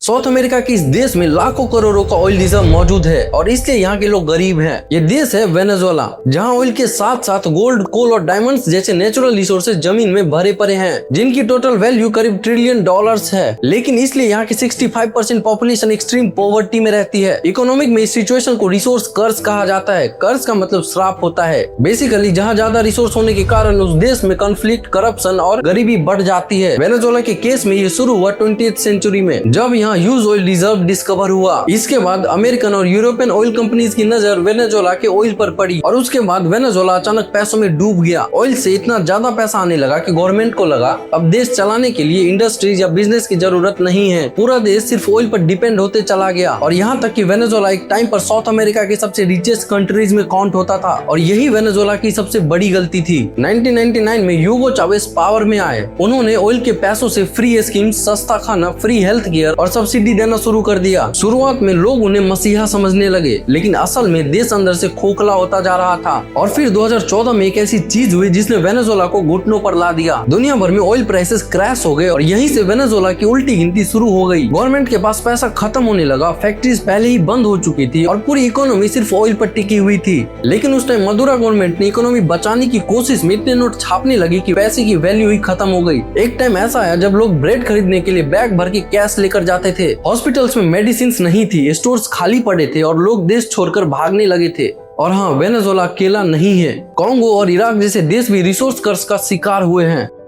South America के इस देश में लाखों करोड़ों का ऑयल रिजर्व मौजूद है और इसलिए यहाँ के लोग गरीब हैं। ये देश है वेनेजुएला, जहाँ ऑयल के साथ साथ गोल्ड, कोल और डायमंड्स जैसे नेचुरल रिसोर्सेज जमीन में भरे पड़े हैं, जिनकी टोटल वैल्यू करीब ट्रिलियन डॉलर्स है। लेकिन इसलिए यहाँ की 65% पॉपुलेशन एक्सट्रीम पॉवर्टी में रहती है। इकोनॉमिक में इस सिचुएशन को रिसोर्स कर्ज कहा जाता है। कर्ज का मतलब श्राप होता है। बेसिकली जहाँ ज्यादा रिसोर्स होने के कारण उस देश में कॉन्फ्लिक्ट, करप्शन और गरीबी बढ़ जाती है। वेनेजुएला के केस में ये शुरू हुआ 20th सेंचुरी में, जब यहाँ ह्यूज ऑयल रिजर्व डिस्कवर हुआ। इसके बाद अमेरिकन और यूरोपियन ऑयल कंपनीज की नजर वेनेजुएला के ऑयल पर पड़ी और उसके बाद वेनेजुएला अचानक पैसों में डूब गया। ऑयल से इतना ज्यादा पैसा आने लगा कि गवर्नमेंट को लगा अब देश चलाने के लिए इंडस्ट्रीज या बिजनेस की जरूरत नहीं है। पूरा देश सिर्फ ऑयल पर डिपेंड होते चला गया और यहाँ तक कि वेनेजुएला एक टाइम पर साउथ अमेरिका के सबसे रिचेस्ट कंट्रीज में काउंट होता था और यही वेनेजुएला की सबसे बड़ी गलती थी। 1999 में ह्यूगो चावेज पावर में आए। उन्होंने ऑयल के पैसों से फ्री स्कीम, सस्ता खाना, फ्री हेल्थ केयर और सब्सिडी देना शुरू कर दिया। शुरुआत में लोग उन्हें मसीहा समझने लगे, लेकिन असल में देश अंदर से खोखला होता जा रहा था। और फिर 2014 में एक ऐसी चीज हुई जिसने वेनेजुएला को घुटनों पर ला दिया। दुनिया भर में ऑयल प्राइसेस क्रैश हो गए और यहीं से वेनेजुएला की उल्टी गिनती शुरू हो गई। गवर्नमेंट के पास पैसा खत्म होने लगा, फैक्ट्रीज पहले ही बंद हो चुकी थी और पूरी इकोनॉमी सिर्फ ऑयल पर टिकी हुई थी। लेकिन उस टाइम मदुरा गवर्नमेंट ने इकोनॉमी बचाने की कोशिश में इतने नोट छापने लगी कि पैसे की वैल्यू ही खत्म हो गई। एक टाइम ऐसा आया जब लोग ब्रेड खरीदने के लिए बैग भर के कैश लेकर जाते थे। हॉस्पिटल्स में मेडिसिन नहीं थी, स्टोर्स खाली पड़े थे और लोग देश छोड़कर भागने लगे थे। और हाँ, वेनेजुएला अकेला नहीं है। कांगो और इराक जैसे देश भी रिसोर्स कर्ज का शिकार हुए हैं।